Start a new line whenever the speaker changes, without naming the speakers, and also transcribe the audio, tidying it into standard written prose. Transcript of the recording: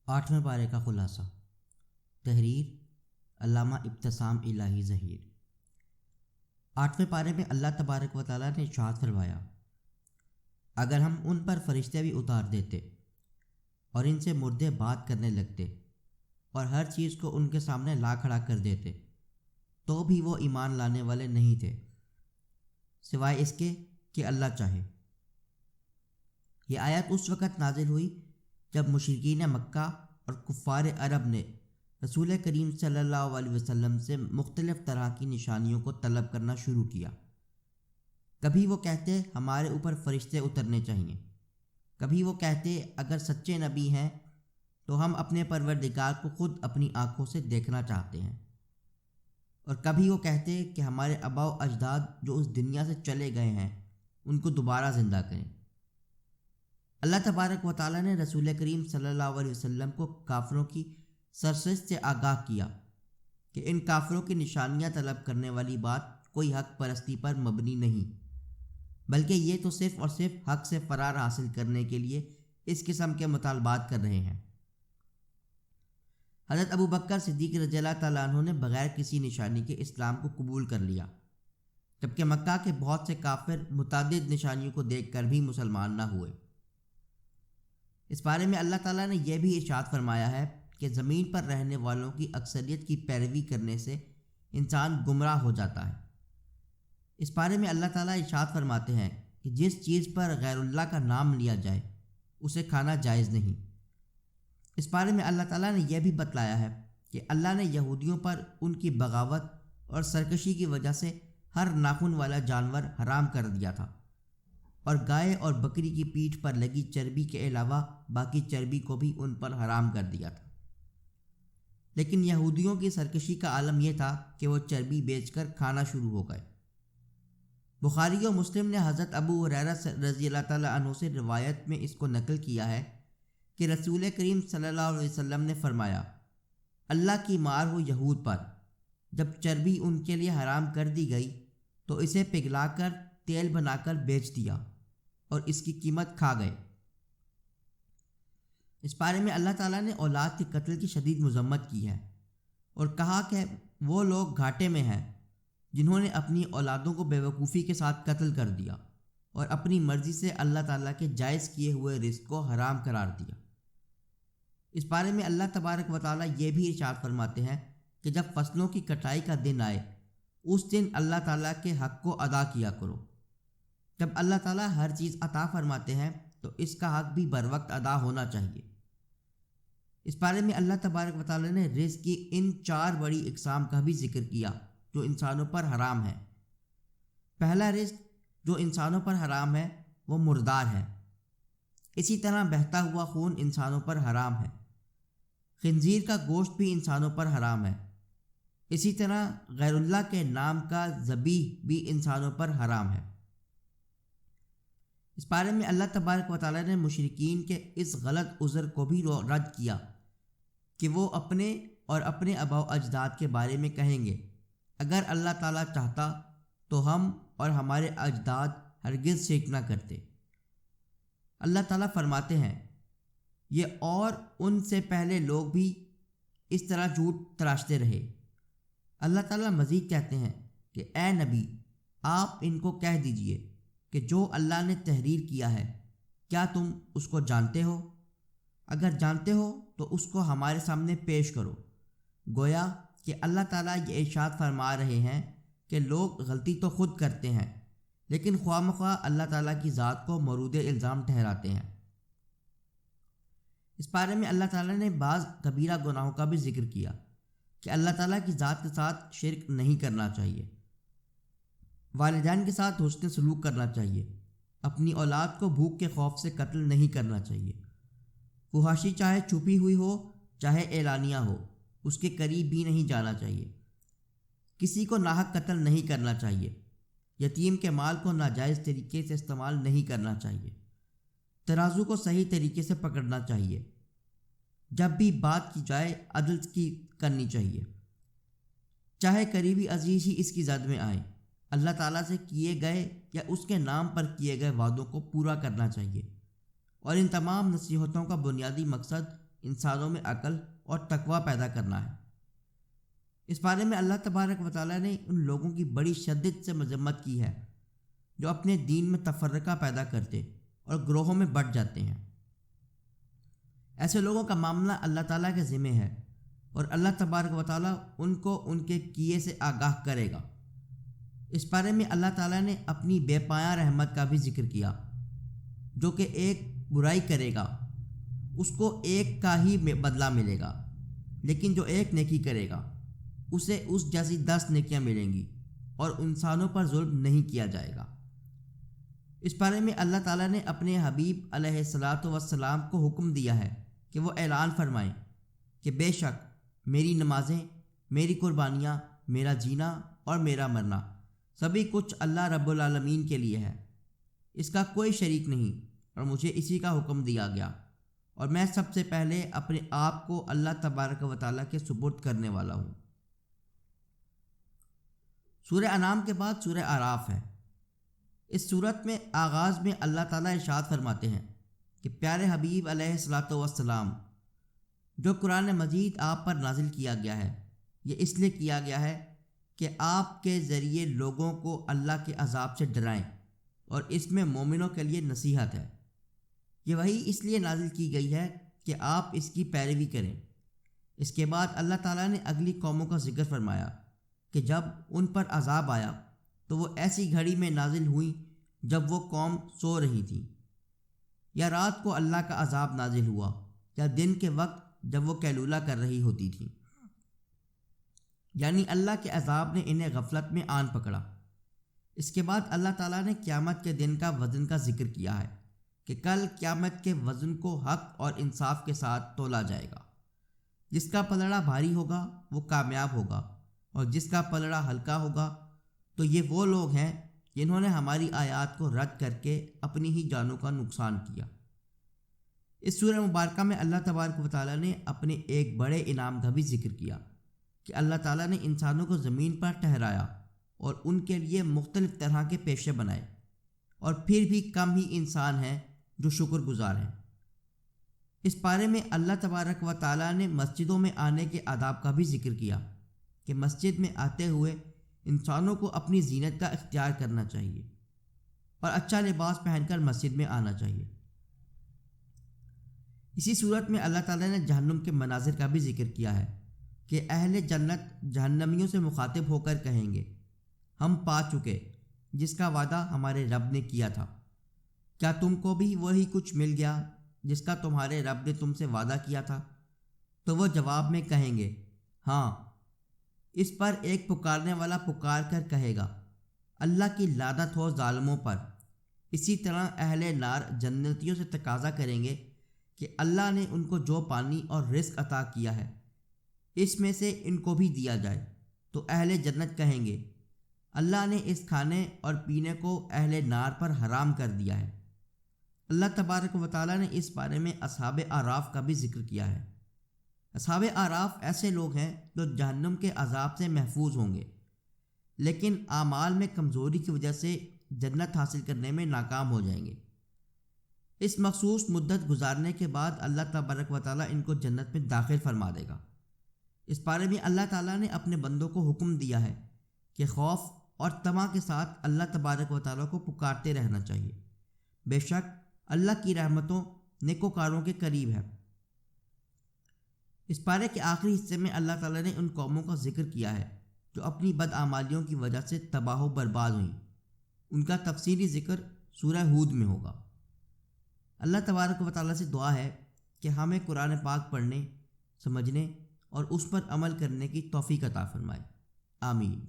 8ویں پارے کا خلاصہ۔ تحریر علامہ ابتسام الہی ظہیر۔ 8ویں پارے میں اللہ تبارک و تعالیٰ نے ارشاد فرمایا، اگر ہم ان پر فرشتے بھی اتار دیتے اور ان سے مردے بات کرنے لگتے اور ہر چیز کو ان کے سامنے لا کھڑا کر دیتے تو بھی وہ ایمان لانے والے نہیں تھے، سوائے اس کے کہ اللہ چاہے۔ یہ آیت اس وقت نازل ہوئی جب مشرکین مکہ اور کفار عرب نے رسول کریم صلی اللہ علیہ وسلم سے مختلف طرح کی نشانیوں کو طلب کرنا شروع کیا۔ کبھی وہ کہتے ہمارے اوپر فرشتے اترنے چاہیے، کبھی وہ کہتے اگر سچے نبی ہیں تو ہم اپنے پروردگار کو خود اپنی آنکھوں سے دیکھنا چاہتے ہیں، اور کبھی وہ کہتے کہ ہمارے آباء و اجداد جو اس دنیا سے چلے گئے ہیں ان کو دوبارہ زندہ کریں۔ اللہ تبارک و تعالیٰ نے رسول کریم صلی اللہ علیہ وسلم کو کافروں کی سرزنش سے آگاہ کیا کہ ان کافروں کی نشانیاں طلب کرنے والی بات کوئی حق پرستی پر مبنی نہیں، بلکہ یہ تو صرف اور صرف حق سے فرار حاصل کرنے کے لیے اس قسم کے مطالبات کر رہے ہیں۔ حضرت ابو بکر صدیق رضی اللہ تعالیٰ عنہ نے بغیر کسی نشانی کے اسلام کو قبول کر لیا، جبکہ مکہ کے بہت سے کافر متعدد نشانیوں کو دیکھ کر بھی مسلمان نہ ہوئے۔ اس بارے میں اللہ تعالیٰ نے یہ بھی ارشاد فرمایا ہے کہ زمین پر رہنے والوں کی اکثریت کی پیروی کرنے سے انسان گمراہ ہو جاتا ہے۔ اس بارے میں اللہ تعالیٰ ارشاد فرماتے ہیں کہ جس چیز پر غیر اللہ کا نام لیا جائے اسے کھانا جائز نہیں۔ اس بارے میں اللہ تعالیٰ نے یہ بھی بتلایا ہے کہ اللہ نے یہودیوں پر ان کی بغاوت اور سرکشی کی وجہ سے ہر ناخن والا جانور حرام کر دیا تھا، اور گائے اور بکری کی پیٹھ پر لگی چربی کے علاوہ باقی چربی کو بھی ان پر حرام کر دیا تھا۔ لیکن یہودیوں کی سرکشی کا عالم یہ تھا کہ وہ چربی بیچ کر کھانا شروع ہو گئے۔ بخاری و مسلم نے حضرت ابو ہریرہ رضی اللہ تعالیٰ عنہ سے روایت میں اس کو نقل کیا ہے کہ رسول کریم صلی اللہ علیہ وسلم نے فرمایا، اللہ کی مار ہو یہود پر، جب چربی ان کے لیے حرام کر دی گئی تو اسے پگھلا کر تیل بنا کر بیچ دیا اور اس کی قیمت کھا گئے۔ اس بارے میں اللہ تعالیٰ نے اولاد کے قتل کی شدید مذمت کی ہے اور کہا کہ وہ لوگ گھاٹے میں ہیں جنہوں نے اپنی اولادوں کو بے وقوفی کے ساتھ قتل کر دیا اور اپنی مرضی سے اللہ تعالیٰ کے جائز کیے ہوئے رزق کو حرام قرار دیا۔ اس بارے میں اللہ تبارک و تعالیٰ یہ بھی ارشاد فرماتے ہیں کہ جب فصلوں کی کٹائی کا دن آئے اس دن اللہ تعالیٰ کے حق کو ادا کیا کرو۔ جب اللہ تعالیٰ ہر چیز عطا فرماتے ہیں تو اس کا حق بھی بر وقت ادا ہونا چاہیے۔ اس بارے میں اللہ تبارک و تعالیٰ نے رزق کی ان 4 بڑی اقسام کا بھی ذکر کیا جو انسانوں پر حرام ہے۔ پہلا رزق جو انسانوں پر حرام ہے وہ مردار ہے، اسی طرح بہتا ہوا خون انسانوں پر حرام ہے۔ خنزیر کا گوشت بھی انسانوں پر حرام ہے، اسی طرح غیر اللہ کے نام کا ذبیح بھی انسانوں پر حرام ہے۔ اس بارے میں اللہ تبارک و تعالیٰ نے مشرکین کے اس غلط عذر کو بھی رد کیا کہ وہ اپنے اور اپنے آباء و اجداد کے بارے میں کہیں گے اگر اللہ تعالیٰ چاہتا تو ہم اور ہمارے اجداد ہرگز شرک نہ کرتے۔ اللہ تعالیٰ فرماتے ہیں یہ اور ان سے پہلے لوگ بھی اس طرح جھوٹ تراشتے رہے۔ اللہ تعالیٰ مزید کہتے ہیں کہ اے نبی آپ ان کو کہہ دیجئے کہ جو اللہ نے تحریر کیا ہے کیا تم اس کو جانتے ہو؟ اگر جانتے ہو تو اس کو ہمارے سامنے پیش کرو۔ گویا کہ اللہ تعالیٰ یہ ارشاد فرما رہے ہیں کہ لوگ غلطی تو خود کرتے ہیں لیکن خواہ مخواہ اللہ تعالیٰ کی ذات کو مورود الزام ٹھہراتے ہیں۔ اس بارے میں اللہ تعالیٰ نے بعض کبیرہ گناہوں کا بھی ذکر کیا کہ اللہ تعالیٰ کی ذات کے ساتھ شرک نہیں کرنا چاہیے، والدین کے ساتھ حسن سلوک کرنا چاہیے، اپنی اولاد کو بھوک کے خوف سے قتل نہیں کرنا چاہیے، فحاشی چاہے چھپی ہوئی ہو چاہے اعلانیہ ہو اس کے قریب بھی نہیں جانا چاہیے، کسی کو ناحق قتل نہیں کرنا چاہیے، یتیم کے مال کو ناجائز طریقے سے استعمال نہیں کرنا چاہیے، ترازو کو صحیح طریقے سے پکڑنا چاہیے، جب بھی بات کی جائے عدل کی کرنی چاہیے، چاہے قریبی عزیز ہی اس کی زد میں آئے، اللہ تعالیٰ سے کیے گئے یا اس کے نام پر کیے گئے وعدوں کو پورا کرنا چاہیے، اور ان تمام نصیحتوں کا بنیادی مقصد انسانوں میں عقل اور تقوی پیدا کرنا ہے۔ اس بارے میں اللہ تبارک و تعالیٰ نے ان لوگوں کی بڑی شدت سے مذمت کی ہے جو اپنے دین میں تفرقہ پیدا کرتے اور گروہوں میں بٹ جاتے ہیں۔ ایسے لوگوں کا معاملہ اللہ تعالیٰ کے ذمہ ہے اور اللہ تبارک و تعالیٰ ان کو ان کے کیے سے آگاہ کرے گا۔ اس بارے میں اللہ تعالیٰ نے اپنی بے پایہ رحمت کا بھی ذکر کیا، جو کہ ایک برائی کرے گا اس کو ایک کا ہی بدلہ ملے گا، لیکن جو ایک نیکی کرے گا اسے اس جیسی 10 نیکیاں ملیں گی اور انسانوں پر ظلم نہیں کیا جائے گا۔ اس بارے میں اللہ تعالیٰ نے اپنے حبیب علیہ الصلاۃ والسلام کو حکم دیا ہے کہ وہ اعلان فرمائیں کہ بے شک میری نمازیں، میری قربانیاں، میرا جینا اور میرا مرنا سبھی کچھ اللہ رب العالمین کے لیے ہے، اس کا کوئی شریک نہیں، اور مجھے اسی کا حکم دیا گیا، اور میں سب سے پہلے اپنے آپ کو اللہ تبارک و تعالیٰ کے سپرد کرنے والا ہوں۔ سورہ انعام کے بعد سورہ اعراف ہے۔ اس سورت میں آغاز میں اللہ تعالیٰ ارشاد فرماتے ہیں کہ پیارے حبیب علیہ الصلاۃ والسلام، جو قرآن مجید آپ پر نازل کیا گیا ہے یہ اس لیے کیا گیا ہے کہ آپ کے ذریعے لوگوں کو اللہ کے عذاب سے ڈرائیں، اور اس میں مومنوں کے لیے نصیحت ہے۔ یہ وحی اس لیے نازل کی گئی ہے کہ آپ اس کی پیروی کریں۔ اس کے بعد اللہ تعالیٰ نے اگلی قوموں کا ذکر فرمایا کہ جب ان پر عذاب آیا تو وہ ایسی گھڑی میں نازل ہوئیں جب وہ قوم سو رہی تھی، یا رات کو اللہ کا عذاب نازل ہوا، یا دن کے وقت جب وہ قیلولہ کر رہی ہوتی تھی، یعنی اللہ کے عذاب نے انہیں غفلت میں آن پکڑا۔ اس کے بعد اللہ تعالیٰ نے قیامت کے دن کا وزن کا ذکر کیا ہے کہ کل قیامت کے وزن کو حق اور انصاف کے ساتھ تولا جائے گا۔ جس کا پلڑا بھاری ہوگا وہ کامیاب ہوگا، اور جس کا پلڑا ہلکا ہوگا تو یہ وہ لوگ ہیں جنہوں نے ہماری آیات کو رد کر کے اپنی ہی جانوں کا نقصان کیا۔ اس سورہ مبارکہ میں اللہ تبارک و تعالیٰ نے اپنے ایک بڑے انعام کا بھی ذکر کیا کہ اللہ تعالیٰ نے انسانوں کو زمین پر ٹھہرایا اور ان کے لیے مختلف طرح کے پیشے بنائے، اور پھر بھی کم ہی انسان ہیں جو شکر گزار ہیں۔ اس بارے میں اللہ تبارک و تعالیٰ نے مسجدوں میں آنے کے آداب کا بھی ذکر کیا کہ مسجد میں آتے ہوئے انسانوں کو اپنی زینت کا اختیار کرنا چاہیے اور اچھا لباس پہن کر مسجد میں آنا چاہیے۔ اسی صورت میں اللہ تعالیٰ نے جہنم کے مناظر کا بھی ذکر کیا ہے کہ اہل جنت جہنمیوں سے مخاطب ہو کر کہیں گے، ہم پا چکے جس کا وعدہ ہمارے رب نے کیا تھا، کیا تم کو بھی وہی کچھ مل گیا جس کا تمہارے رب نے تم سے وعدہ کیا تھا؟ تو وہ جواب میں کہیں گے ہاں۔ اس پر ایک پکارنے والا پکار کر کہے گا، اللہ کی لعنت ہو ظالموں پر۔ اسی طرح اہل نار جنتیوں سے تقاضا کریں گے کہ اللہ نے ان کو جو پانی اور رزق عطا کیا ہے اس میں سے ان کو بھی دیا جائے، تو اہل جنت کہیں گے اللہ نے اس کھانے اور پینے کو اہل نار پر حرام کر دیا ہے۔ اللہ تبارک و تعالیٰ نے اس بارے میں اصحاب اعراف کا بھی ذکر کیا ہے۔ اصحاب اعراف ایسے لوگ ہیں جو جہنم کے عذاب سے محفوظ ہوں گے، لیکن اعمال میں کمزوری کی وجہ سے جنت حاصل کرنے میں ناکام ہو جائیں گے۔ اس مخصوص مدت گزارنے کے بعد اللہ تبارک و تعالیٰ ان کو جنت میں داخل فرما دے گا۔ اس بارے میں اللہ تعالیٰ نے اپنے بندوں کو حکم دیا ہے کہ خوف اور طمع کے ساتھ اللہ تبارک و تعالیٰ کو پکارتے رہنا چاہیے، بے شک اللہ کی رحمتوں نیکوکاروں کے قریب ہے۔ اس پارے کے آخری حصے میں اللہ تعالیٰ نے ان قوموں کا ذکر کیا ہے جو اپنی بدعمالیوں کی وجہ سے تباہ و برباد ہوئیں۔ ان کا تفصیلی ذکر سورہ ہود میں ہوگا۔ اللہ تبارک و تعالیٰ سے دعا ہے کہ ہمیں قرآن پاک پڑھنے، سمجھنے اور اس پر عمل کرنے کی توفیق عطا فرمائے۔ آمین۔